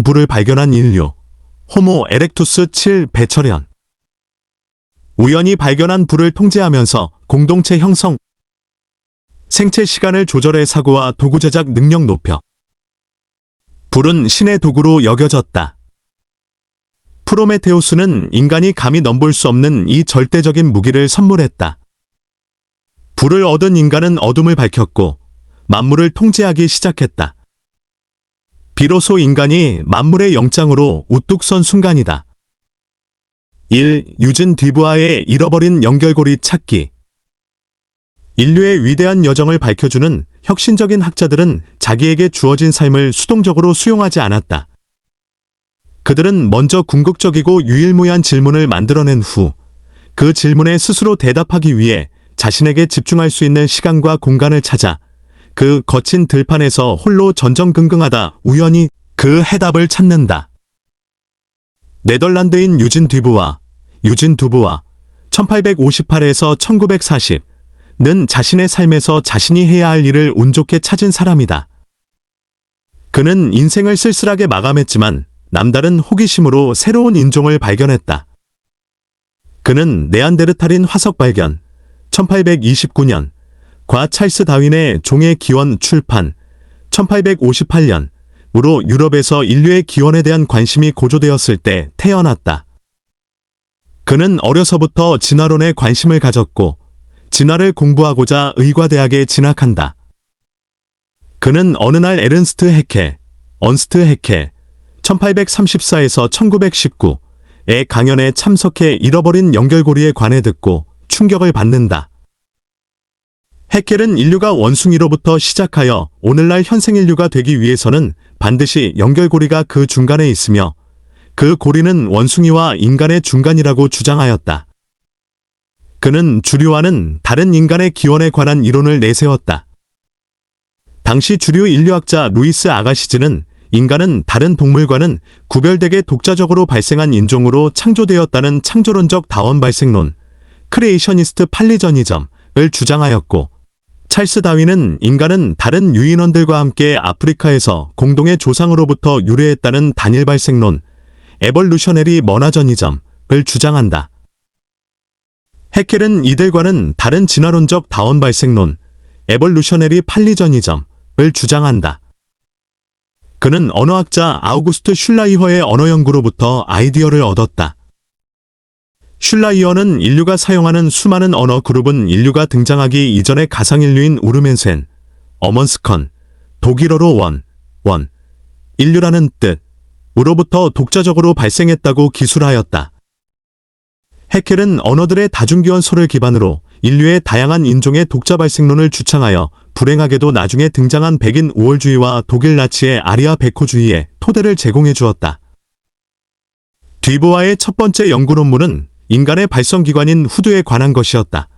불을 발견한 인류. 호모 에렉투스 7 배철현. 우연히 발견한 불을 통제하면서 공동체 형성. 생체 시간을 조절해 사고와 도구 제작 능력 높여. 불은 신의 도구로 여겨졌다. 프로메테우스는 인간이 감히 넘볼 수 없는 이 절대적인 무기를 선물했다. 불을 얻은 인간은 어둠을 밝혔고 만물을 통제하기 시작했다. 비로소 인간이 만물의 영장으로 우뚝 선 순간이다. 1. 유진 듀부아의 잃어버린 연결고리 찾기. 인류의 위대한 여정을 밝혀주는 혁신적인 학자들은 자기에게 주어진 삶을 수동적으로 수용하지 않았다. 그들은 먼저 궁극적이고 유일무이한 질문을 만들어낸 후 그 질문에 스스로 대답하기 위해 자신에게 집중할 수 있는 시간과 공간을 찾아 그 거친 들판에서 홀로 전전긍긍하다 우연히 그 해답을 찾는다. 네덜란드인 유진 듀부아 1858에서 1940는 자신의 삶에서 자신이 해야 할 일을 운 좋게 찾은 사람이다. 그는 인생을 쓸쓸하게 마감했지만 남다른 호기심으로 새로운 인종을 발견했다. 그는 네안데르탈인 화석 발견 1829년 과 찰스 다윈의 종의 기원 출판 1858년으로 유럽에서 인류의 기원에 대한 관심이 고조되었을 때 태어났다. 그는 어려서부터 진화론에 관심을 가졌고 진화를 공부하고자 의과대학에 진학한다. 그는 어느 날 언스트 해켈 1834에서 1919의 강연에 참석해 잃어버린 연결고리에 관해 듣고 충격을 받는다. 해켈은 인류가 원숭이로부터 시작하여 오늘날 현생 인류가 되기 위해서는 반드시 연결고리가 그 중간에 있으며 그 고리는 원숭이와 인간의 중간이라고 주장하였다. 그는 주류와는 다른 인간의 기원에 관한 이론을 내세웠다. 당시 주류 인류학자 루이스 아가시즈는 인간은 다른 동물과는 구별되게 독자적으로 발생한 인종으로 창조되었다는 창조론적 다원 발생론, 크리에이셔니스트 팔리저니즘을 주장하였고, 찰스 다윈은 인간은 다른 유인원들과 함께 아프리카에서 공동의 조상으로부터 유래했다는 단일 발생론, 에볼루셔너리 머나저니즘을 주장한다. 해켈은 이들과는 다른 진화론적 다원 발생론, 에볼루셔너리 팔리저니즘을 주장한다. 그는 언어학자 아우구스트 슐라이허의 언어 연구로부터 아이디어를 얻었다. 슐라이허는 인류가 사용하는 수많은 언어 그룹은 인류가 등장하기 이전의 가상인류인 우르멘센, 어먼스컨, 독일어로 원, 인류라는 뜻으로부터 독자적으로 발생했다고 기술하였다. 해켈은 언어들의 다중기원소를 기반으로 인류의 다양한 인종의 독자 발생론을 주창하여 불행하게도 나중에 등장한 백인 우월주의와 독일 나치의 아리아 베코주의에 토대를 제공해 주었다. 듀부아의 첫 번째 연구 논문은 인간의 발성기관인 후두에 관한 것이었다.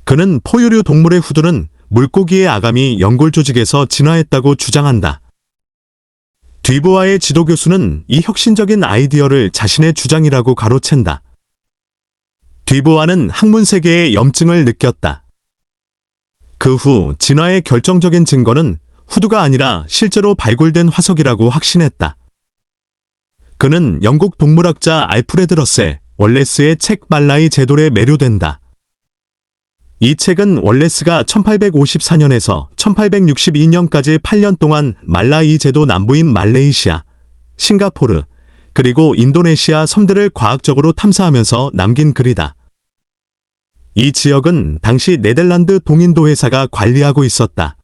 그는 포유류 동물의 후두는 물고기의 아가미 연골 조직에서 진화했다고 주장한다. 듀부아의 지도교수는 이 혁신적인 아이디어를 자신의 주장이라고 가로챈다. 듀부아는 학문 세계의 염증을 느꼈다. 그 후 진화의 결정적인 증거는 후두가 아니라 실제로 발굴된 화석이라고 확신했다. 그는 영국 동물학자 알프레드 러셀 월레스의 책 말라이 제도에 매료된다. 이 책은 월레스가 1854년에서 1862년까지 8년 동안 말라이 제도 남부인 말레이시아, 싱가포르, 그리고 인도네시아 섬들을 과학적으로 탐사하면서 남긴 글이다. 이 지역은 당시 네덜란드 동인도 회사가 관리하고 있었다.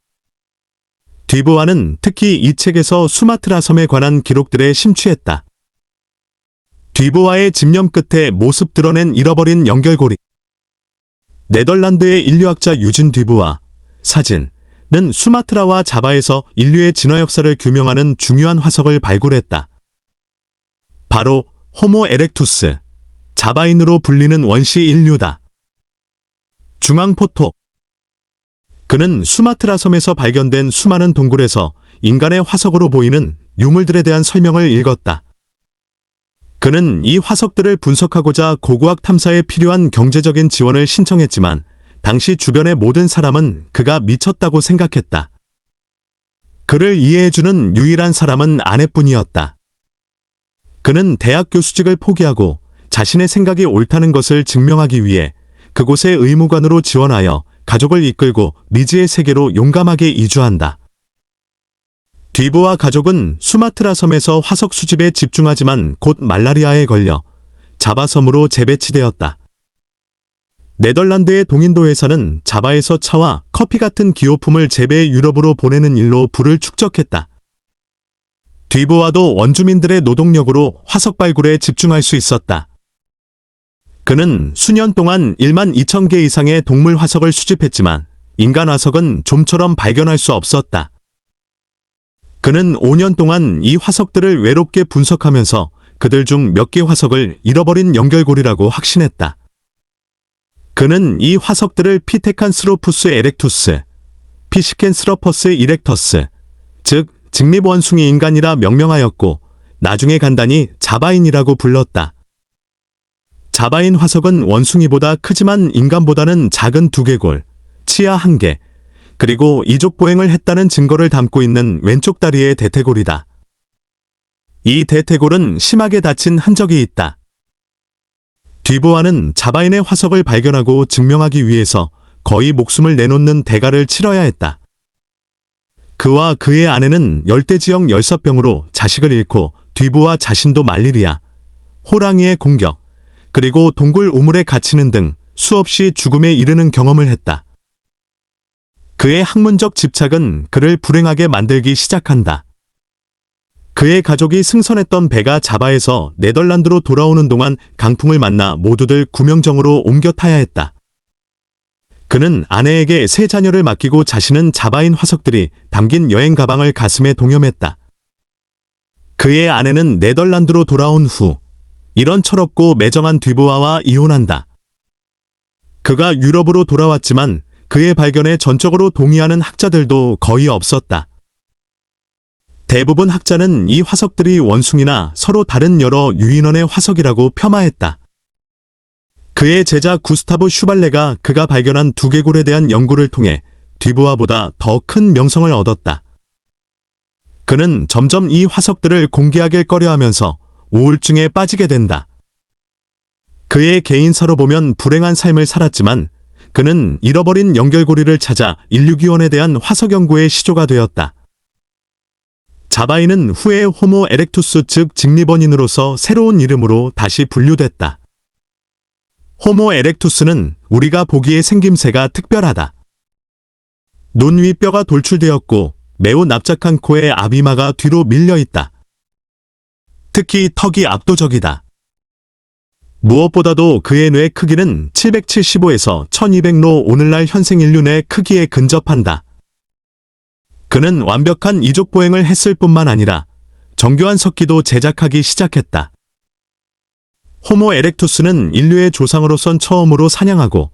듀부아는 특히 이 책에서 수마트라 섬에 관한 기록들에 심취했다. 듀부아의 집념 끝에 모습 드러낸 잃어버린 연결고리. 네덜란드의 인류학자 유진 듀부아 사진은 수마트라와 자바에서 인류의 진화 역사를 규명하는 중요한 화석을 발굴했다. 바로 호모 에렉투스, 자바인으로 불리는 원시 인류다. 중앙포토. 그는 수마트라 섬에서 발견된 수많은 동굴에서 인간의 화석으로 보이는 유물들에 대한 설명을 읽었다. 그는 이 화석들을 분석하고자 고고학 탐사에 필요한 경제적인 지원을 신청했지만 당시 주변의 모든 사람은 그가 미쳤다고 생각했다. 그를 이해해주는 유일한 사람은 아내뿐이었다. 그는 대학 교수직을 포기하고 자신의 생각이 옳다는 것을 증명하기 위해 그곳에 의무관으로 지원하여 가족을 이끌고 리즈의 세계로 용감하게 이주한다. 듀보아 가족은 수마트라 섬에서 화석 수집에 집중하지만 곧 말라리아에 걸려 자바 섬으로 재배치되었다. 네덜란드의 동인도 회사는 자바에서 차와 커피 같은 기호품을 재배해 유럽으로 보내는 일로 부를 축적했다. 듀보아도 원주민들의 노동력으로 화석 발굴에 집중할 수 있었다. 그는 수년 동안 1만 2천 개 이상의 동물 화석을 수집했지만 인간 화석은 좀처럼 발견할 수 없었다. 그는 5년 동안 이 화석들을 외롭게 분석하면서 그들 중 몇 개 화석을 잃어버린 연결고리라고 확신했다. 그는 이 화석들을 피테칸스로푸스 에렉투스, 피시켄스러퍼스 이렉터스, 즉 직립원숭이 인간이라 명명하였고 나중에 간단히 자바인이라고 불렀다. 자바인 화석은 원숭이보다 크지만 인간보다는 작은 두개골, 치아 1개, 그리고 이족 보행을 했다는 증거를 담고 있는 왼쪽 다리의 대퇴골이다. 이 대퇴골은 심하게 다친 흔적이 있다. 듀보아는 자바인의 화석을 발견하고 증명하기 위해서 거의 목숨을 내놓는 대가를 치러야 했다. 그와 그의 아내는 열대지역 열사병으로 자식을 잃고 듀보아 자신도 말리리아, 호랑이의 공격, 그리고 동굴 우물에 갇히는 등 수없이 죽음에 이르는 경험을 했다. 그의 학문적 집착은 그를 불행하게 만들기 시작한다. 그의 가족이 승선했던 배가 자바에서 네덜란드로 돌아오는 동안 강풍을 만나 모두들 구명정으로 옮겨 타야 했다. 그는 아내에게 세 자녀를 맡기고 자신은 자바인 화석들이 담긴 여행 가방을 가슴에 동여맸다. 그의 아내는 네덜란드로 돌아온 후 이런 철없고 매정한 듀보아와 이혼한다. 그가 유럽으로 돌아왔지만 그의 발견에 전적으로 동의하는 학자들도 거의 없었다. 대부분 학자는 이 화석들이 원숭이나 서로 다른 여러 유인원의 화석이라고 폄하했다. 그의 제자 구스타브 슈발레가 그가 발견한 두개골에 대한 연구를 통해 듀보아보다 더 큰 명성을 얻었다. 그는 점점 이 화석들을 공개하길 꺼려하면서 우울증에 빠지게 된다. 그의 개인사로 보면 불행한 삶을 살았지만 그는 잃어버린 연결고리를 찾아 인류기원에 대한 화석 연구의 시조가 되었다. 자바인은 후에 호모 에렉투스 즉 직립원인으로서 새로운 이름으로 다시 분류됐다. 호모 에렉투스는 우리가 보기에 생김새가 특별하다. 눈 위 뼈가 돌출되었고 매우 납작한 코에 아비마가 뒤로 밀려있다. 특히 턱이 압도적이다. 무엇보다도 그의 뇌 크기는 775에서 1200로 오늘날 현생 인류 뇌 크기에 근접한다. 그는 완벽한 이족 보행을 했을 뿐만 아니라 정교한 석기도 제작하기 시작했다. 호모 에렉투스는 인류의 조상으로선 처음으로 사냥하고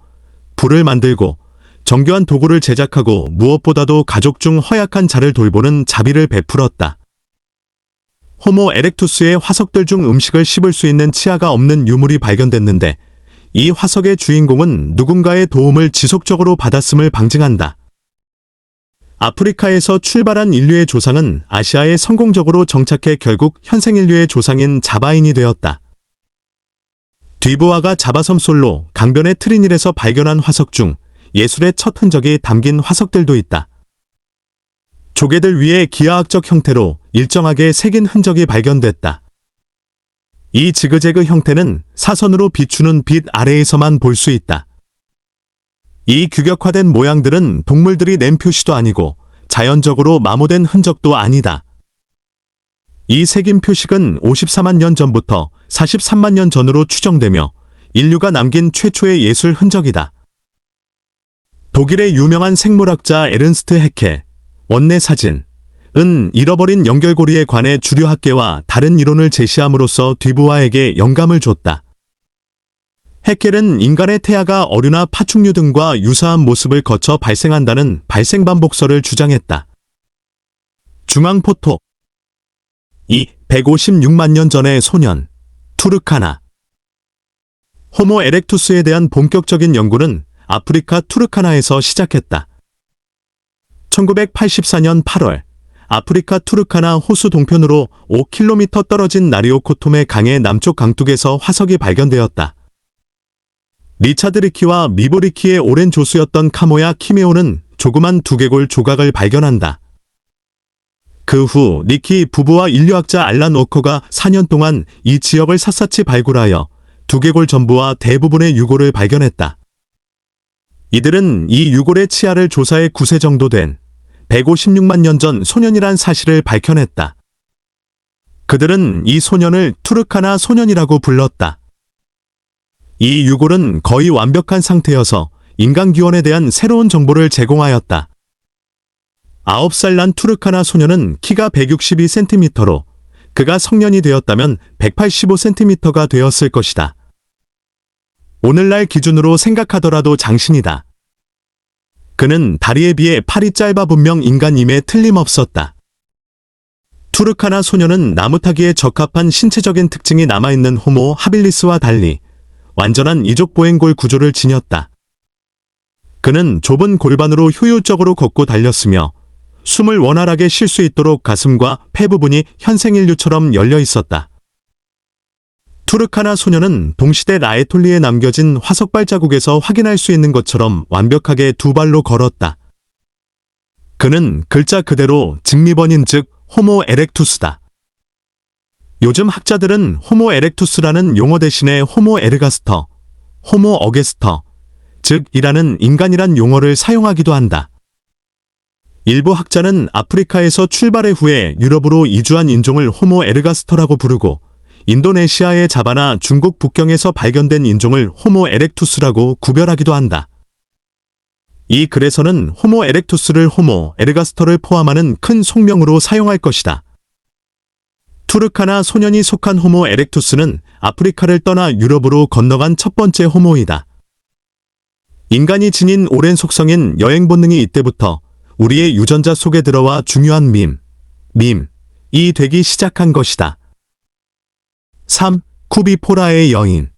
불을 만들고 정교한 도구를 제작하고 무엇보다도 가족 중 허약한 자를 돌보는 자비를 베풀었다. 호모 에렉투스의 화석들 중 음식을 씹을 수 있는 치아가 없는 유물이 발견됐는데 이 화석의 주인공은 누군가의 도움을 지속적으로 받았음을 방증한다. 아프리카에서 출발한 인류의 조상은 아시아에 성공적으로 정착해 결국 현생 인류의 조상인 자바인이 되었다. 듀보아가 자바섬 솔로 강변의 트리닐에서 발견한 화석 중 예술의 첫 흔적이 담긴 화석들도 있다. 조개들 위에 기하학적 형태로 일정하게 새긴 흔적이 발견됐다. 이 지그재그 형태는 사선으로 비추는 빛 아래에서만 볼 수 있다. 이 규격화된 모양들은 동물들이 낸 표시도 아니고 자연적으로 마모된 흔적도 아니다. 이 새긴 표식은 54만 년 전부터 43만 년 전으로 추정되며 인류가 남긴 최초의 예술 흔적이다. 독일의 유명한 생물학자 에른스트 해켈, 원내 사진은 잃어버린 연결고리에 관해 주류학계와 다른 이론을 제시함으로써 듀보아에게 영감을 줬다. 해켈은 인간의 태아가 어류나 파충류 등과 유사한 모습을 거쳐 발생한다는 발생반복설을 주장했다. 중앙포토 156만 년 전의 소년, 투르카나. 호모 에렉투스에 대한 본격적인 연구는 아프리카 투르카나에서 시작했다. 1984년 8월 아프리카 투르카나 호수 동편으로 5km 떨어진 나리오코톰의 강의 남쪽 강둑에서 화석이 발견되었다. 리차드 리키와 미보 리키의 오랜 조수였던 카모야 키메오는 조그만 두개골 조각을 발견한다. 그 후 리키 부부와 인류학자 알란 워커가 4년 동안 이 지역을 샅샅이 발굴하여 두개골 전부와 대부분의 유골을 발견했다. 이들은 이 유골의 치아를 조사해 9세 정도 된 156만 년 전 소년이란 사실을 밝혀냈다. 그들은 이 소년을 투르카나 소년이라고 불렀다. 이 유골은 거의 완벽한 상태여서 인간 기원에 대한 새로운 정보를 제공하였다. 9살 난 투르카나 소년은 키가 162cm로 그가 성년이 되었다면 185cm가 되었을 것이다. 오늘날 기준으로 생각하더라도 장신이다. 그는 다리에 비해 팔이 짧아 분명 인간임에 틀림없었다. 투르카나 소년은 나무 타기에 적합한 신체적인 특징이 남아있는 호모 하빌리스와 달리 완전한 이족 보행골 구조를 지녔다. 그는 좁은 골반으로 효율적으로 걷고 달렸으며 숨을 원활하게 쉴 수 있도록 가슴과 폐 부분이 현생 인류처럼 열려 있었다. 투르카나 소년은 동시대 라에톨리에 남겨진 화석 발자국에서 확인할 수 있는 것처럼 완벽하게 두 발로 걸었다. 그는 글자 그대로 직립원인 즉 호모 에렉투스다. 요즘 학자들은 호모 에렉투스라는 용어 대신에 호모 에르가스터, 호모 어게스터, 즉 이라는 인간이란 용어를 사용하기도 한다. 일부 학자는 아프리카에서 출발해 후에 유럽으로 이주한 인종을 호모 에르가스터라고 부르고 인도네시아의 자바나 중국 북경에서 발견된 인종을 호모 에렉투스라고 구별하기도 한다. 이 글에서는 호모 에렉투스를 호모 에르가스터를 포함하는 큰 속명으로 사용할 것이다. 투르카나 소년이 속한 호모 에렉투스는 아프리카를 떠나 유럽으로 건너간 첫 번째 호모이다. 인간이 지닌 오랜 속성인 여행 본능이 이때부터 우리의 유전자 속에 들어와 중요한 밈이 되기 시작한 것이다. 3. 쿠비포라의 여인.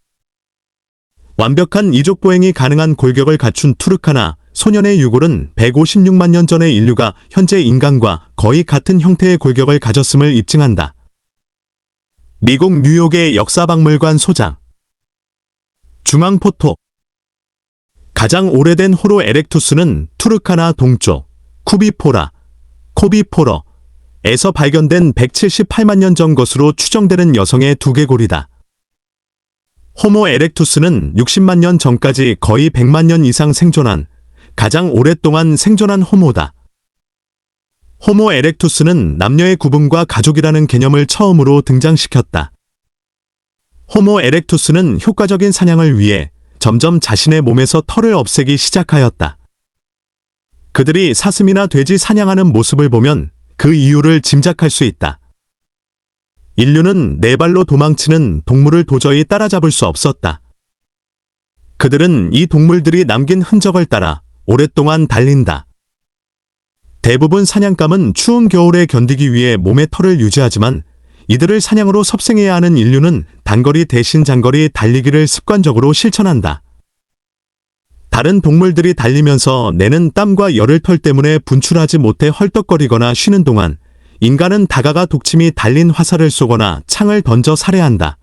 완벽한 이족 보행이 가능한 골격을 갖춘 투르카나 소년의 유골은 156만 년 전의 인류가 현재 인간과 거의 같은 형태의 골격을 가졌음을 입증한다. 미국 뉴욕의 역사박물관 소장. 중앙포토. 가장 오래된 호로 에렉투스는 투르카나 동쪽 쿠비포라, 코비포러에서 발견된 178만 년 전 것으로 추정되는 여성의 두개골이다. 호모 에렉투스는 60만 년 전까지 거의 100만 년 이상 생존한 가장 오랫동안 생존한 호모다. 호모 에렉투스는 남녀의 구분과 가족이라는 개념을 처음으로 등장시켰다. 호모 에렉투스는 효과적인 사냥을 위해 점점 자신의 몸에서 털을 없애기 시작하였다. 그들이 사슴이나 돼지 사냥하는 모습을 보면 그 이유를 짐작할 수 있다. 인류는 네 발로 도망치는 동물을 도저히 따라잡을 수 없었다. 그들은 이 동물들이 남긴 흔적을 따라 오랫동안 달린다. 대부분 사냥감은 추운 겨울에 견디기 위해 몸의 털을 유지하지만 이들을 사냥으로 섭생해야 하는 인류는 단거리 대신 장거리 달리기를 습관적으로 실천한다. 다른 동물들이 달리면서 내는 땀과 열을 털 때문에 분출하지 못해 헐떡거리거나 쉬는 동안 인간은 다가가 독침이 달린 화살을 쏘거나 창을 던져 살해한다.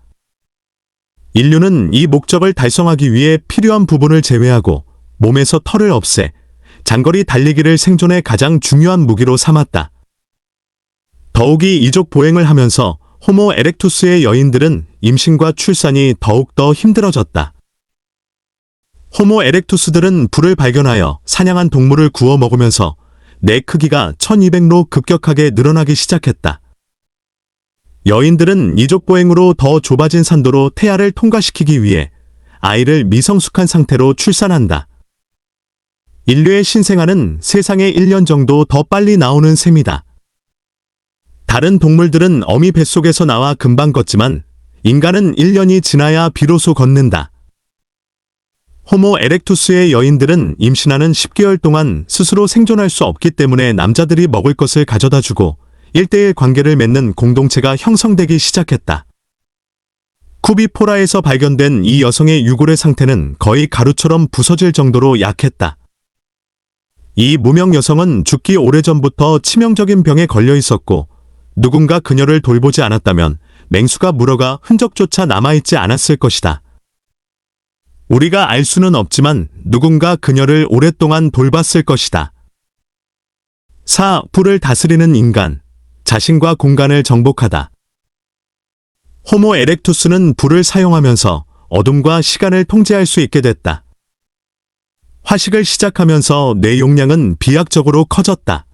인류는 이 목적을 달성하기 위해 필요한 부분을 제외하고 몸에서 털을 없애 장거리 달리기를 생존의 가장 중요한 무기로 삼았다. 더욱이 이족 보행을 하면서 호모 에렉투스의 여인들은 임신과 출산이 더욱더 힘들어졌다. 호모 에렉투스들은 불을 발견하여 사냥한 동물을 구워 먹으면서 뇌 크기가 1200로 급격하게 늘어나기 시작했다. 여인들은 이족 보행으로 더 좁아진 산도로 태아를 통과시키기 위해 아이를 미성숙한 상태로 출산한다. 인류의 신생아는 세상에 1년 정도 더 빨리 나오는 셈이다. 다른 동물들은 어미 뱃속에서 나와 금방 걷지만 인간은 1년이 지나야 비로소 걷는다. 호모 에렉투스의 여인들은 임신하는 10개월 동안 스스로 생존할 수 없기 때문에 남자들이 먹을 것을 가져다 주고 1대1 관계를 맺는 공동체가 형성되기 시작했다. 쿠비포라에서 발견된 이 여성의 유골의 상태는 거의 가루처럼 부서질 정도로 약했다. 이 무명 여성은 죽기 오래전부터 치명적인 병에 걸려 있었고 누군가 그녀를 돌보지 않았다면 맹수가 물어가 흔적조차 남아있지 않았을 것이다. 우리가 알 수는 없지만 누군가 그녀를 오랫동안 돌봤을 것이다. 4. 불을 다스리는 인간. 자신과 공간을 정복하다. 호모 에렉투스는 불을 사용하면서 어둠과 시간을 통제할 수 있게 됐다. 화식을 시작하면서 뇌 용량은 비약적으로 커졌다.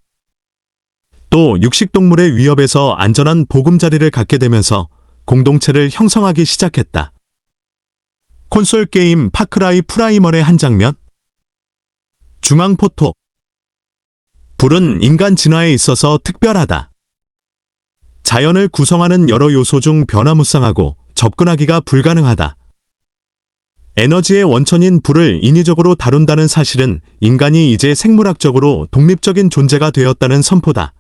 또 육식동물의 위협에서 안전한 보금자리를 갖게 되면서 공동체를 형성하기 시작했다. 콘솔 게임 파크라이 프라이멀의 한 장면? 중앙포토. 불은 인간 진화에 있어서 특별하다. 자연을 구성하는 여러 요소 중 변화무쌍하고 접근하기가 불가능하다. 에너지의 원천인 불을 인위적으로 다룬다는 사실은 인간이 이제 생물학적으로 독립적인 존재가 되었다는 선포다.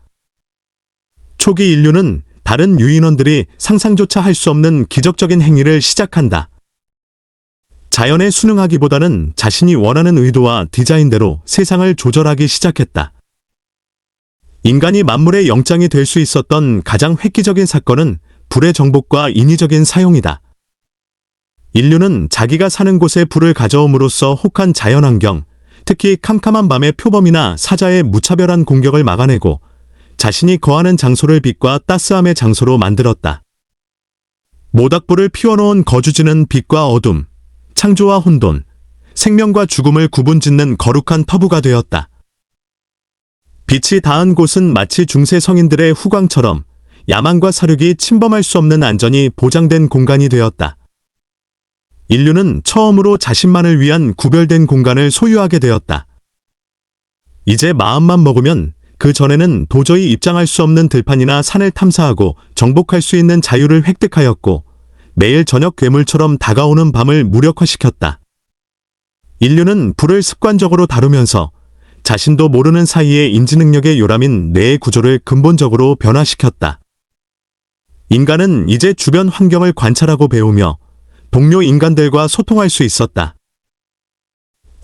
초기 인류는 다른 유인원들이 상상조차 할 수 없는 기적적인 행위를 시작한다. 자연에 순응하기보다는 자신이 원하는 의도와 디자인대로 세상을 조절하기 시작했다. 인간이 만물의 영장이 될 수 있었던 가장 획기적인 사건은 불의 정복과 인위적인 사용이다. 인류는 자기가 사는 곳에 불을 가져옴으로써 혹한 자연환경, 특히 캄캄한 밤의 표범이나 사자의 무차별한 공격을 막아내고 자신이 거하는 장소를 빛과 따스함의 장소로 만들었다. 모닥불을 피워놓은 거주지는 빛과 어둠, 창조와 혼돈, 생명과 죽음을 구분짓는 거룩한 터부가 되었다. 빛이 닿은 곳은 마치 중세 성인들의 후광처럼 야망과 사륙이 침범할 수 없는 안전이 보장된 공간이 되었다. 인류는 처음으로 자신만을 위한 구별된 공간을 소유하게 되었다. 이제 마음만 먹으면 그 전에는 도저히 입장할 수 없는 들판이나 산을 탐사하고 정복할 수 있는 자유를 획득하였고 매일 저녁 괴물처럼 다가오는 밤을 무력화시켰다. 인류는 불을 습관적으로 다루면서 자신도 모르는 사이에 인지능력의 요람인 뇌의 구조를 근본적으로 변화시켰다. 인간은 이제 주변 환경을 관찰하고 배우며 동료 인간들과 소통할 수 있었다.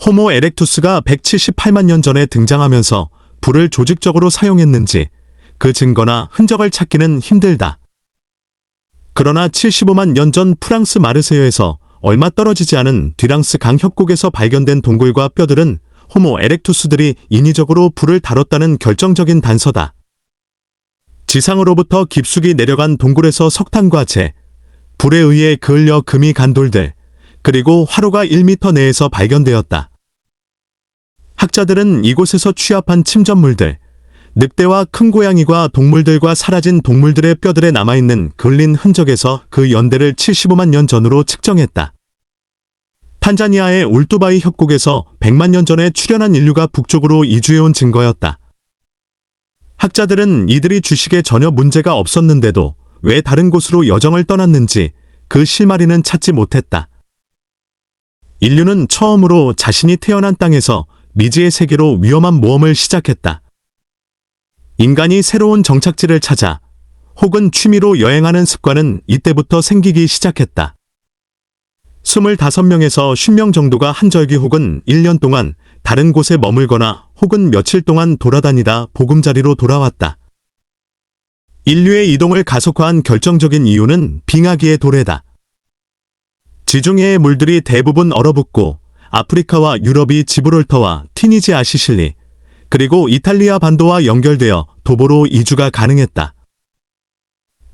호모 에렉투스가 178만 년 전에 등장하면서 불을 조직적으로 사용했는지 그 증거나 흔적을 찾기는 힘들다. 그러나 75만 년 전 프랑스 마르세유에서 얼마 떨어지지 않은 뒤랑스 강 협곡에서 발견된 동굴과 뼈들은 호모 에렉투스들이 인위적으로 불을 다뤘다는 결정적인 단서다. 지상으로부터 깊숙이 내려간 동굴에서 석탄과 재, 불에 의해 그을려 금이 간 돌들, 그리고 화로가 1m 내에서 발견되었다. 학자들은 이곳에서 취합한 침전물들, 늑대와 큰 고양이와 동물들과 사라진 동물들의 뼈들에 남아있는 그을린 흔적에서 그 연대를 75만 년 전으로 측정했다. 탄자니아의 울두바이 협곡에서 100만 년 전에 출현한 인류가 북쪽으로 이주해온 증거였다. 학자들은 이들이 주식에 전혀 문제가 없었는데도 왜 다른 곳으로 여정을 떠났는지 그 실마리는 찾지 못했다. 인류는 처음으로 자신이 태어난 땅에서 미지의 세계로 위험한 모험을 시작했다. 인간이 새로운 정착지를 찾아 혹은 취미로 여행하는 습관은 이때부터 생기기 시작했다. 25명에서 50명 정도가 한 절기 혹은 1년 동안 다른 곳에 머물거나 혹은 며칠 동안 돌아다니다 보금자리로 돌아왔다. 인류의 이동을 가속화한 결정적인 이유는 빙하기의 도래다. 지중해의 물들이 대부분 얼어붙고 아프리카와 유럽이 지브롤터와 티니지아 시실리, 그리고 이탈리아 반도와 연결되어 도보로 이주가 가능했다.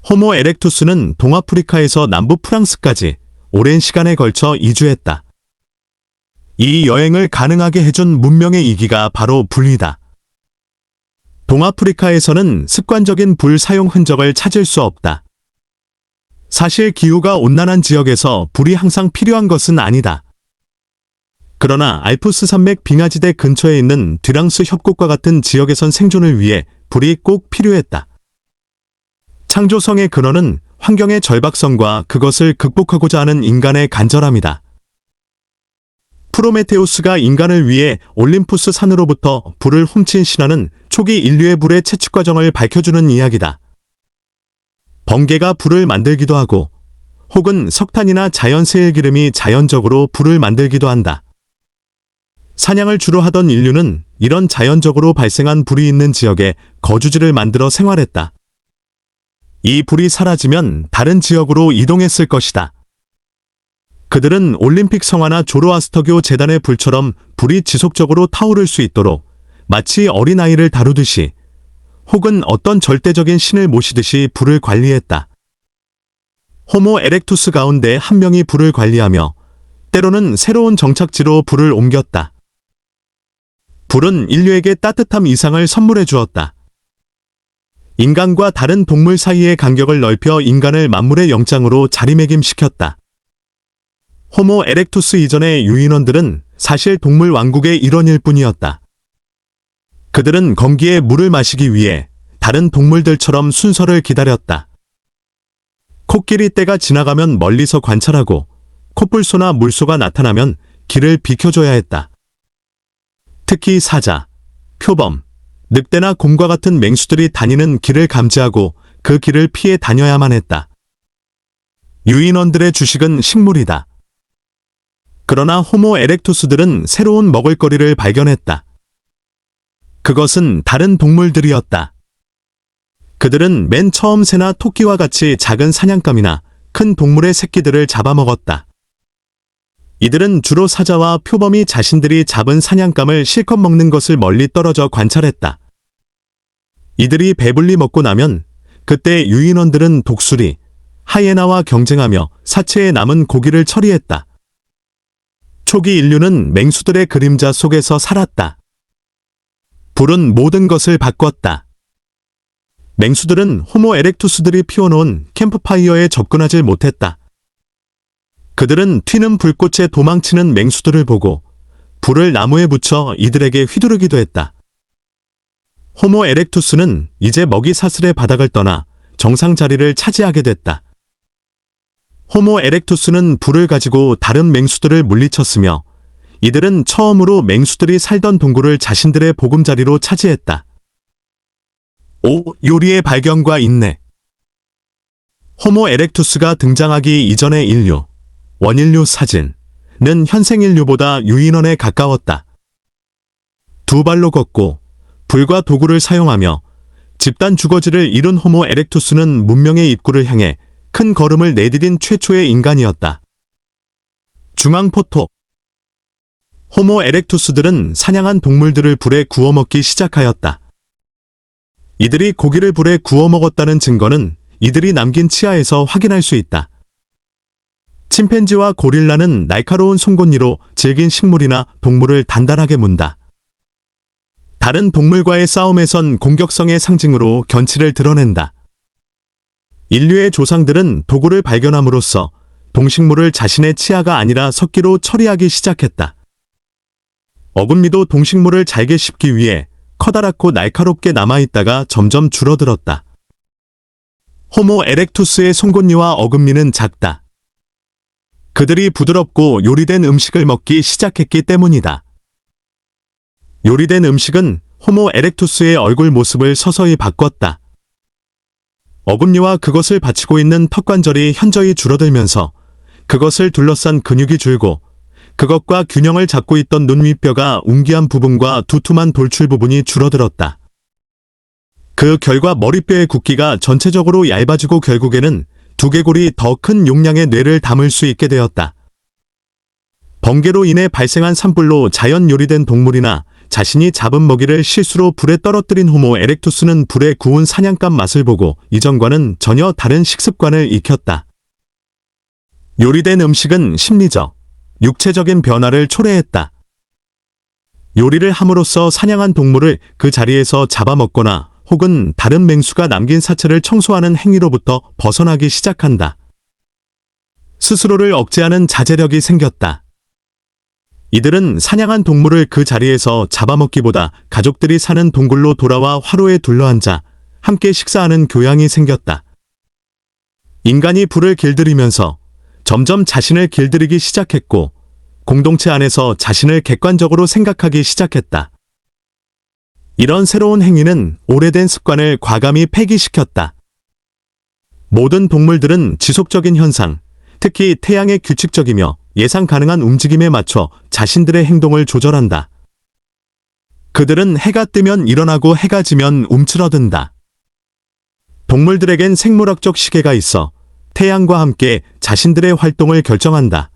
호모 에렉투스는 동아프리카에서 남부 프랑스까지 오랜 시간에 걸쳐 이주했다. 이 여행을 가능하게 해준 문명의 이기가 바로 불이다. 동아프리카에서는 습관적인 불 사용 흔적을 찾을 수 없다. 사실 기후가 온난한 지역에서 불이 항상 필요한 것은 아니다. 그러나 알프스 산맥 빙하지대 근처에 있는 뒤랑스 협곡과 같은 지역에선 생존을 위해 불이 꼭 필요했다. 창조성의 근원은 환경의 절박성과 그것을 극복하고자 하는 인간의 간절함이다. 프로메테우스가 인간을 위해 올림푸스 산으로부터 불을 훔친 신화는 초기 인류의 불의 채취 과정을 밝혀주는 이야기다. 번개가 불을 만들기도 하고 혹은 석탄이나 자연 세일 기름이 자연적으로 불을 만들기도 한다. 사냥을 주로 하던 인류는 이런 자연적으로 발생한 불이 있는 지역에 거주지를 만들어 생활했다. 이 불이 사라지면 다른 지역으로 이동했을 것이다. 그들은 올림픽 성화나 조로아스터교 재단의 불처럼 불이 지속적으로 타오를 수 있도록 마치 어린아이를 다루듯이 혹은 어떤 절대적인 신을 모시듯이 불을 관리했다. 호모 에렉투스 가운데 한 명이 불을 관리하며 때로는 새로운 정착지로 불을 옮겼다. 불은 인류에게 따뜻함 이상을 선물해 주었다. 인간과 다른 동물 사이의 간격을 넓혀 인간을 만물의 영장으로 자리매김시켰다. 호모 에렉투스 이전의 유인원들은 사실 동물 왕국의 일원일 뿐이었다. 그들은 건기에 물을 마시기 위해 다른 동물들처럼 순서를 기다렸다. 코끼리 떼가 지나가면 멀리서 관찰하고 코뿔소나 물소가 나타나면 길을 비켜줘야 했다. 특히 사자, 표범, 늑대나 곰과 같은 맹수들이 다니는 길을 감지하고 그 길을 피해 다녀야만 했다. 유인원들의 주식은 식물이다. 그러나 호모 에렉투스들은 새로운 먹을거리를 발견했다. 그것은 다른 동물들이었다. 그들은 맨 처음 새나 토끼와 같이 작은 사냥감이나 큰 동물의 새끼들을 잡아먹었다. 이들은 주로 사자와 표범이 자신들이 잡은 사냥감을 실컷 먹는 것을 멀리 떨어져 관찰했다. 이들이 배불리 먹고 나면 그때 유인원들은 독수리, 하이에나와 경쟁하며 사체에 남은 고기를 처리했다. 초기 인류는 맹수들의 그림자 속에서 살았다. 불은 모든 것을 바꿨다. 맹수들은 호모 에렉투스들이 피워놓은 캠프파이어에 접근하지 못했다. 그들은 튀는 불꽃에 도망치는 맹수들을 보고 불을 나무에 붙여 이들에게 휘두르기도 했다. 호모 에렉투스는 이제 먹이 사슬의 바닥을 떠나 정상 자리를 차지하게 됐다. 호모 에렉투스는 불을 가지고 다른 맹수들을 물리쳤으며 이들은 처음으로 맹수들이 살던 동굴을 자신들의 보금자리로 차지했다. 요리의 발견과 인내. 호모 에렉투스가 등장하기 이전의 인류, 원인류 사진은 현생 인류보다 유인원에 가까웠다. 두 발로 걷고 불과 도구를 사용하며 집단 주거지를 이룬 호모 에렉투스는 문명의 입구를 향해 큰 걸음을 내디딘 최초의 인간이었다. 중앙포토. 호모 에렉투스들은 사냥한 동물들을 불에 구워 먹기 시작하였다. 이들이 고기를 불에 구워 먹었다는 증거는 이들이 남긴 치아에서 확인할 수 있다. 침팬지와 고릴라는 날카로운 송곳니로 질긴 식물이나 동물을 단단하게 문다. 다른 동물과의 싸움에선 공격성의 상징으로 견치를 드러낸다. 인류의 조상들은 도구를 발견함으로써 동식물을 자신의 치아가 아니라 석기로 처리하기 시작했다. 어금니도 동식물을 잘게 씹기 위해 커다랗고 날카롭게 남아있다가 점점 줄어들었다. 호모 에렉투스의 송곳니와 어금니는 작다. 그들이 부드럽고 요리된 음식을 먹기 시작했기 때문이다. 요리된 음식은 호모 에렉투스의 얼굴 모습을 서서히 바꿨다. 어금니와 그것을 받치고 있는 턱관절이 현저히 줄어들면서 그것을 둘러싼 근육이 줄고 그것과 균형을 잡고 있던 눈 윗뼈가 웅기한 부분과 두툼한 돌출 부분이 줄어들었다. 그 결과 머리뼈의 굵기가 전체적으로 얇아지고 결국에는 두개골이 더 큰 용량의 뇌를 담을 수 있게 되었다. 번개로 인해 발생한 산불로 자연 요리된 동물이나 자신이 잡은 먹이를 실수로 불에 떨어뜨린 호모 에렉투스는 불에 구운 사냥감 맛을 보고 이전과는 전혀 다른 식습관을 익혔다. 요리된 음식은 심리적, 육체적인 변화를 초래했다. 요리를 함으로써 사냥한 동물을 그 자리에서 잡아먹거나 혹은 다른 맹수가 남긴 사체를 청소하는 행위로부터 벗어나기 시작한다. 스스로를 억제하는 자제력이 생겼다. 이들은 사냥한 동물을 그 자리에서 잡아먹기보다 가족들이 사는 동굴로 돌아와 화로에 둘러앉아 함께 식사하는 교양이 생겼다. 인간이 불을 길들이면서 점점 자신을 길들이기 시작했고 공동체 안에서 자신을 객관적으로 생각하기 시작했다. 이런 새로운 행위는 오래된 습관을 과감히 폐기시켰다. 모든 동물들은 지속적인 현상, 특히 태양의 규칙적이며 예상 가능한 움직임에 맞춰 자신들의 행동을 조절한다. 그들은 해가 뜨면 일어나고 해가 지면 움츠러든다. 동물들에겐 생물학적 시계가 있어 태양과 함께 자신들의 활동을 결정한다.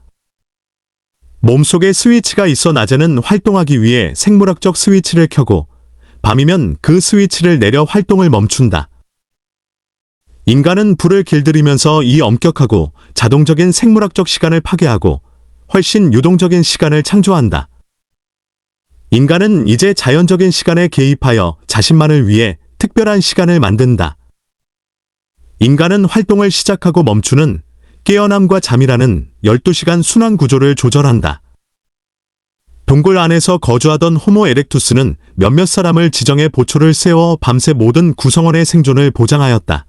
몸속에 스위치가 있어 낮에는 활동하기 위해 생물학적 스위치를 켜고 밤이면 그 스위치를 내려 활동을 멈춘다. 인간은 불을 길들이면서 이 엄격하고 자동적인 생물학적 시간을 파괴하고 훨씬 유동적인 시간을 창조한다. 인간은 이제 자연적인 시간에 개입하여 자신만을 위해 특별한 시간을 만든다. 인간은 활동을 시작하고 멈추는 깨어남과 잠이라는 12시간 순환 구조를 조절한다. 동굴 안에서 거주하던 호모 에렉투스는 몇몇 사람을 지정해 보초를 세워 밤새 모든 구성원의 생존을 보장하였다.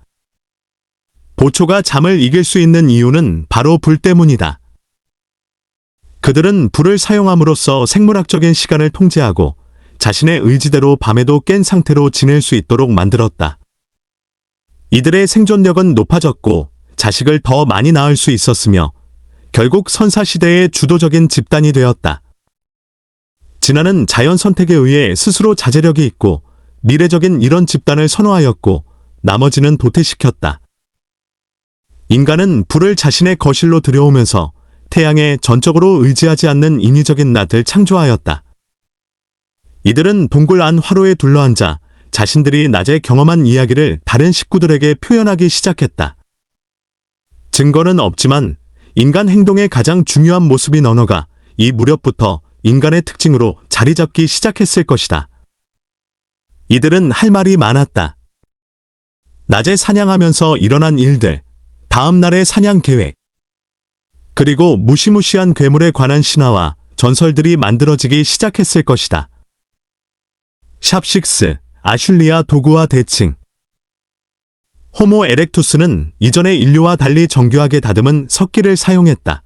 보초가 잠을 이길 수 있는 이유는 바로 불 때문이다. 그들은 불을 사용함으로써 생물학적인 시간을 통제하고 자신의 의지대로 밤에도 깬 상태로 지낼 수 있도록 만들었다. 이들의 생존력은 높아졌고 자식을 더 많이 낳을 수 있었으며 결국 선사시대의 주도적인 집단이 되었다. 진화는 자연 선택에 의해 스스로 자제력이 있고 미래적인 이런 집단을 선호하였고 나머지는 도태시켰다. 인간은 불을 자신의 거실로 들여오면서 태양에 전적으로 의지하지 않는 인위적인 낮을 창조하였다. 이들은 동굴 안 화로에 둘러앉아 자신들이 낮에 경험한 이야기를 다른 식구들에게 표현하기 시작했다. 증거는 없지만 인간 행동의 가장 중요한 모습인 언어가 이 무렵부터 인간의 특징으로 자리 잡기 시작했을 것이다. 이들은 할 말이 많았다. 낮에 사냥하면서 일어난 일들, 다음 날의 사냥 계획, 그리고 무시무시한 괴물에 관한 신화와 전설들이 만들어지기 시작했을 것이다. 샵6. 아슐리아 도구와 대칭. 호모 에렉투스는 이전의 인류와 달리 정교하게 다듬은 석기를 사용했다.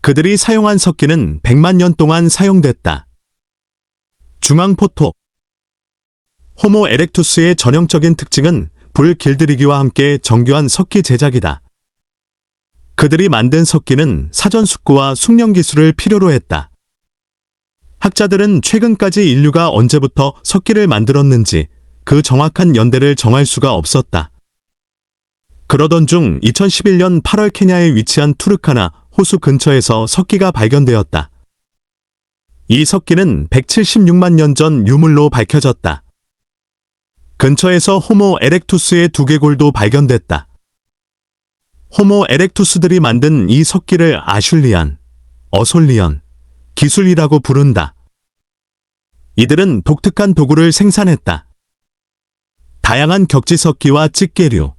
그들이 사용한 석기는 100만 년 동안 사용됐다. 중앙포토. 호모 에렉투스의 전형적인 특징은 불 길들이기와 함께 정교한 석기 제작이다. 그들이 만든 석기는 사전 숙고와 숙련 기술을 필요로 했다. 학자들은 최근까지 인류가 언제부터 석기를 만들었는지 그 정확한 연대를 정할 수가 없었다. 그러던 중 2011년 8월 케냐에 위치한 투르카나 호수 근처에서 석기가 발견되었다. 이 석기는 176만 년 전 유물로 밝혀졌다. 근처에서 호모 에렉투스의 두개골도 발견됐다. 호모 에렉투스들이 만든 이 석기를 아슐리안, 어솔리언, 기술이라고 부른다. 이들은 독특한 도구를 생산했다. 다양한 격지석기와 찌개류,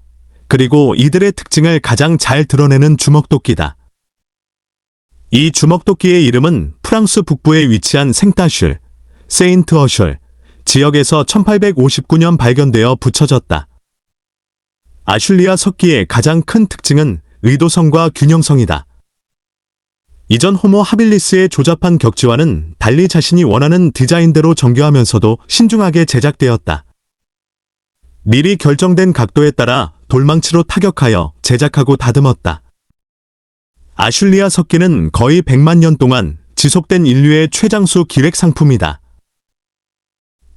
그리고 이들의 특징을 가장 잘 드러내는 주먹도끼다. 이 주먹도끼의 이름은 프랑스 북부에 위치한 생따슐, 세인트어셜 지역에서 1859년 발견되어 붙여졌다. 아슐리아 석기의 가장 큰 특징은 의도성과 균형성이다. 이전 호모 하빌리스의 조잡한 격지와는 달리 자신이 원하는 디자인대로 정교하면서도 신중하게 제작되었다. 미리 결정된 각도에 따라 돌망치로 타격하여 제작하고 다듬었다. 아슐리아 석기는 거의 100만 년 동안 지속된 인류의 최장수 기획 상품이다.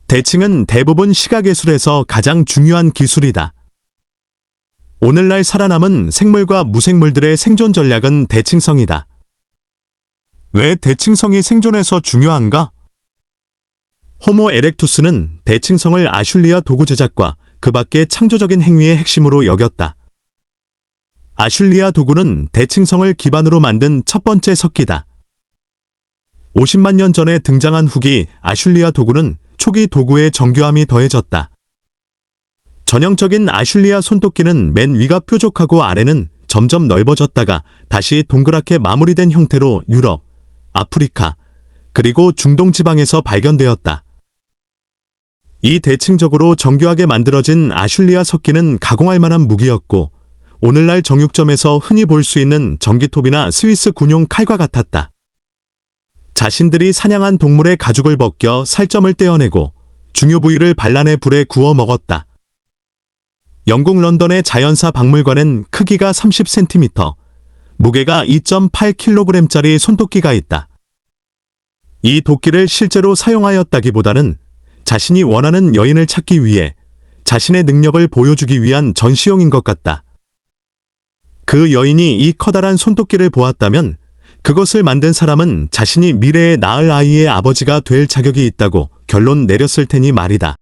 대칭은 대부분 시각예술에서 가장 중요한 기술이다. 오늘날 살아남은 생물과 무생물들의 생존 전략은 대칭성이다. 왜 대칭성이 생존에서 중요한가? 호모 에렉투스는 대칭성을 아슐리아 도구 제작과 그 밖의 창조적인 행위의 핵심으로 여겼다. 아슐리아 도구는 대칭성을 기반으로 만든 첫 번째 석기다. 50만 년 전에 등장한 후기 아슐리아 도구는 초기 도구의 정교함이 더해졌다. 전형적인 아슐리아 손도끼는 맨 위가 뾰족하고 아래는 점점 넓어졌다가 다시 동그랗게 마무리된 형태로 유럽, 아프리카, 그리고 중동 지방에서 발견되었다. 이 대칭적으로 정교하게 만들어진 아슐리아 석기는 가공할 만한 무기였고 오늘날 정육점에서 흔히 볼 수 있는 전기톱이나 스위스 군용 칼과 같았다. 자신들이 사냥한 동물의 가죽을 벗겨 살점을 떼어내고 중요 부위를 발라내 불에 구워 먹었다. 영국 런던의 자연사 박물관엔 크기가 30cm, 무게가 2.8kg짜리 손도끼가 있다. 이 도끼를 실제로 사용하였다기보다는 자신이 원하는 여인을 찾기 위해 자신의 능력을 보여주기 위한 전시용인 것 같다. 그 여인이 이 커다란 손도끼를 보았다면 그것을 만든 사람은 자신이 미래에 낳을 아이의 아버지가 될 자격이 있다고 결론 내렸을 테니 말이다.